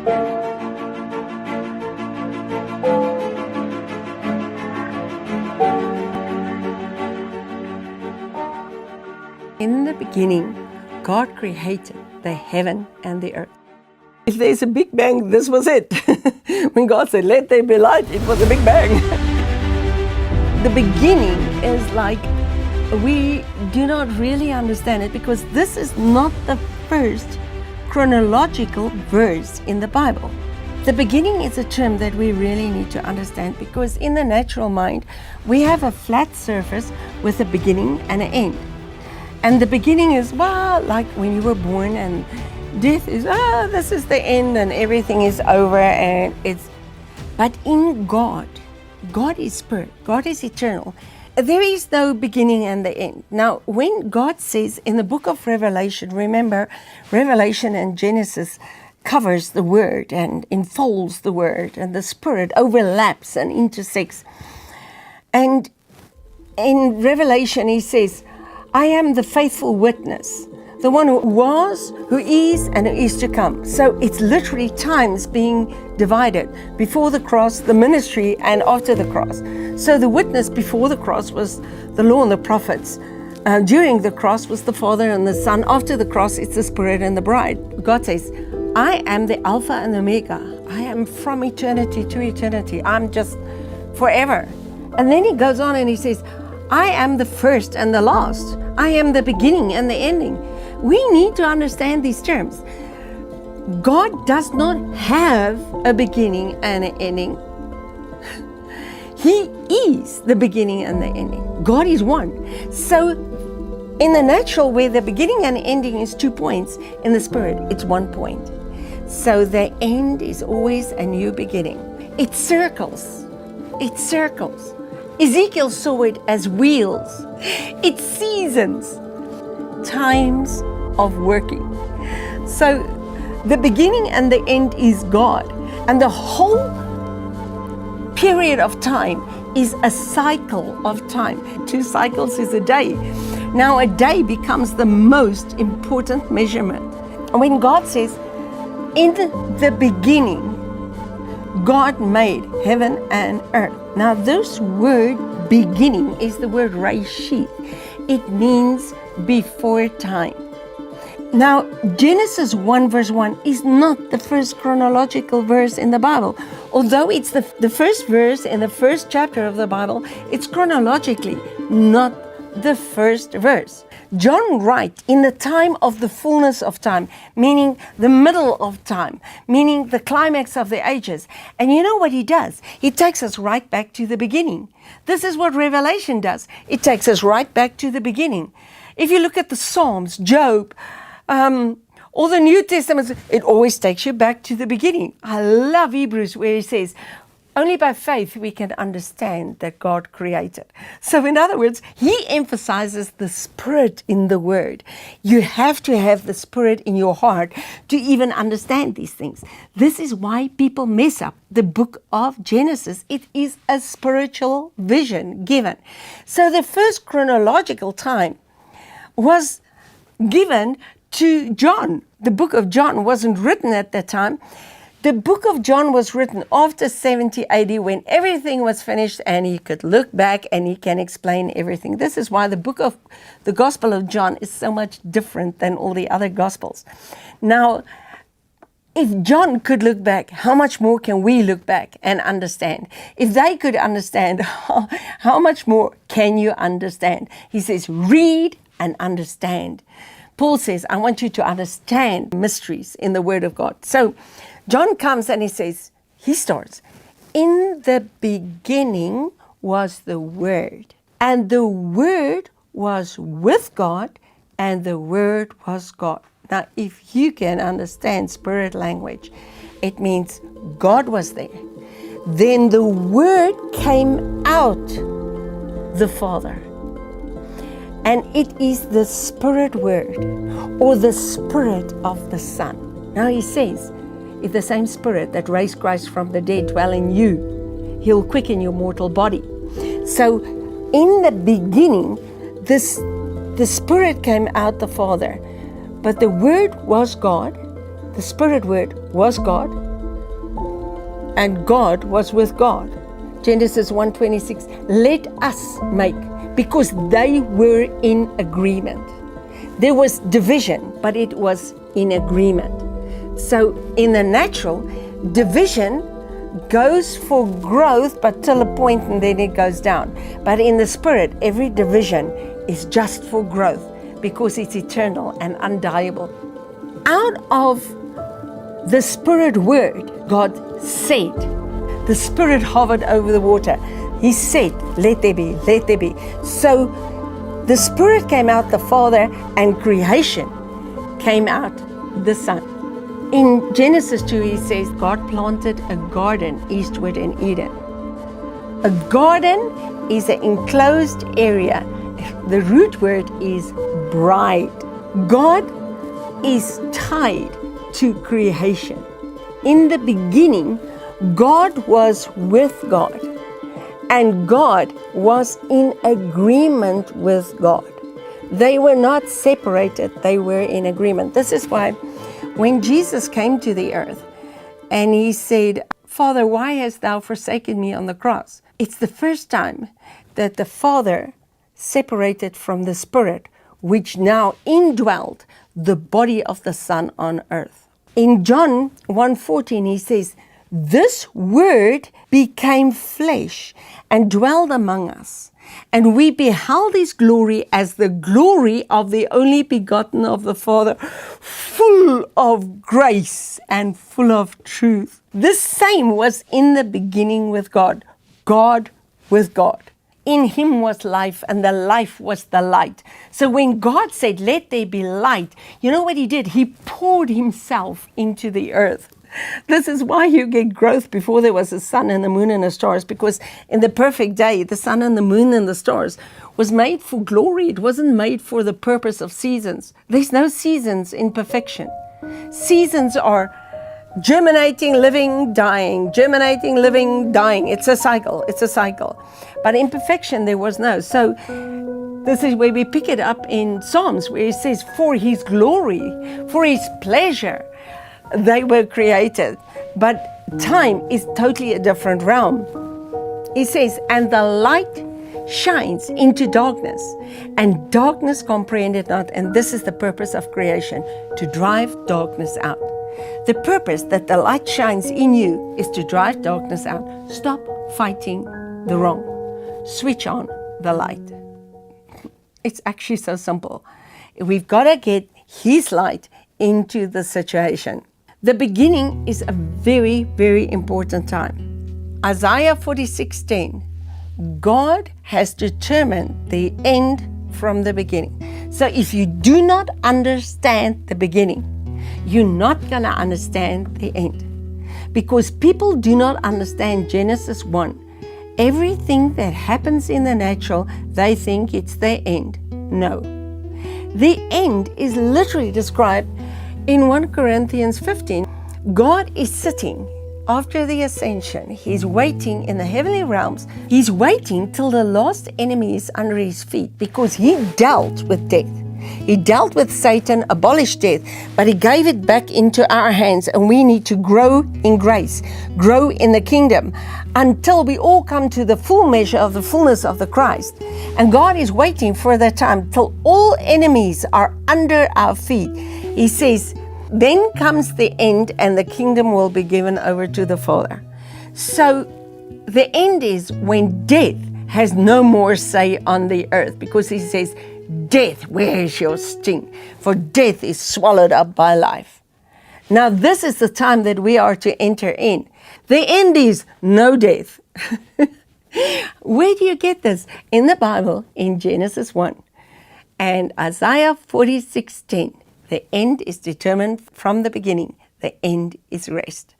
In the beginning, God created the heaven and the earth. If there's a big bang, this was it. When God said, let there be light, it was a big bang. The beginning is like, we do not really understand it because this is not the first chronological verse in the Bible. The beginning is a term that we really need to understand because in the natural mind, we have a flat surface with a beginning and an end. And the beginning is, well, like when you were born, and death is, this is the end and everything is over and it's, but in God, God is spirit, God is eternal. There is no beginning and the end. Now, when God says in the book of Revelation, remember, Revelation and Genesis covers the word and enfolds the word, and the spirit overlaps and intersects. And in Revelation, he says, I am the faithful witness, the one who was, who is, and who is to come. So it's literally times being divided. Before the cross, the ministry, and after the cross. So the witness before the cross was the law and the prophets. During the cross was the Father and the Son. After the cross, it's the Spirit and the bride. God says, I am the Alpha and the Omega. I am from eternity to eternity. I'm just forever. And then he goes on and he says, I am the first and the last. I am the beginning and the ending. We need to understand these terms. God does not have a beginning and an ending. He is the beginning and the ending. God is one. So in the natural, where the beginning and ending is 2 points, in the spirit, it's 1 point. So the end is always a new beginning. It circles. It circles. Ezekiel saw it as wheels. It's seasons, times of working. So the beginning and the end is God. And the whole period of time is a cycle of time. 2 cycles is a day. Now a day becomes the most important measurement. And when God says, in the beginning, God made heaven and earth. Now this word beginning is the word Reshith. It means before time. Now Genesis 1 verse 1 is not the first chronological verse in the Bible. Although it's the first verse in the first chapter of the Bible, it's chronologically not the first verse. John writes in the time of the fullness of time, meaning the middle of time, meaning the climax of the ages. And you know what he does? He takes us right back to the beginning. This is what Revelation does. It takes us right back to the beginning. If you look at the Psalms, Job, all the New Testaments, it always takes you back to the beginning. I love Hebrews where he says, only by faith we can understand that God created. So in other words, he emphasizes the spirit in the word. You have to have the spirit in your heart to even understand these things. This is why people mess up the book of Genesis. It is a spiritual vision given. So the first chronological time was given to John. The book of John wasn't written at that time. The book of John was written after 70 AD when everything was finished and he could look back and he can explain everything. This is why the Gospel of John is so much different than all the other Gospels. Now, if John could look back, how much more can we look back and understand? If they could understand, how much more can you understand? He says, read and understand. Paul says, I want you to understand mysteries in the Word of God. So John comes and he starts, in the beginning was the Word, and the Word was with God, and the Word was God. Now, if you can understand spirit language, it means God was there. Then the Word came out, the Father. And it is the Spirit Word, or the Spirit of the Son. Now he says, if the same Spirit that raised Christ from the dead dwell in you, he'll quicken your mortal body. So in the beginning, the Spirit came out the Father, but the Word was God, the Spirit Word was God, and God was with God. Genesis 1:26, let us make, because they were in agreement. There was division, but it was in agreement. So in the natural, division goes for growth, but till a point and then it goes down. But in the spirit, every division is just for growth because it's eternal and undeniable. Out of the spirit word, God said. The spirit hovered over the water. He said, let there be, let there be. So the spirit came out, the Father, and creation came out, the Son. In Genesis 2, he says, God planted a garden eastward in Eden. A garden is an enclosed area. The root word is bride. God is tied to creation. In the beginning, God was with God, and God was in agreement with God. They were not separated, they were in agreement. This is why when Jesus came to the earth and he said, Father, why hast thou forsaken me on the cross? It's the first time that the Father separated from the Spirit, which now indwelled the body of the Son on earth. In John 1:14, he says, this word became flesh and dwelled among us. And we beheld his glory as the glory of the only begotten of the Father, full of grace and full of truth. This same was in the beginning with God, God with God. In him was life, and the life was the light. So when God said, let there be light, you know what he did? He poured himself into the earth. This is why you get growth before there was a sun and the moon and the stars, because in the perfect day, the sun and the moon and the stars was made for glory. It wasn't made for the purpose of seasons. There's no seasons in perfection. Seasons are germinating, living, dying, germinating, living, dying. It's a cycle. It's a cycle. But in perfection, there was no. So this is where we pick it up in Psalms, where it says, for his glory, for his pleasure, they were created. But time is totally a different realm. It says, and the light shines into darkness, and darkness comprehended not. And this is the purpose of creation, to drive darkness out. The purpose that the light shines in you is to drive darkness out. Stop fighting the wrong. Switch on the light. It's actually so simple. We've got to get his light into the situation. The beginning is a very, very important time. Isaiah 46:10, God has determined the end from the beginning. So if you do not understand the beginning, you're not going to understand the end. Because people do not understand Genesis 1. Everything that happens in the natural, they think it's their end. No. The end is literally described in 1 Corinthians 15. God is sitting after the ascension. He's waiting in the heavenly realms. He's waiting till the last enemy is under his feet, because he dealt with death. He dealt with Satan, abolished death, but he gave it back into our hands, and we need to grow in grace, grow in the kingdom, until we all come to the full measure of the fullness of the Christ. And God is waiting for that time till all enemies are under our feet. He says, then comes the end, and the kingdom will be given over to the Father. So the end is when death has no more say on the earth, because he says, death, where is your sting? For death is swallowed up by life. Now this is the time that we are to enter in. The end is no death. Where do you get this? In the Bible, in Genesis 1 and Isaiah 46:10. The end is determined from the beginning. The end is rest.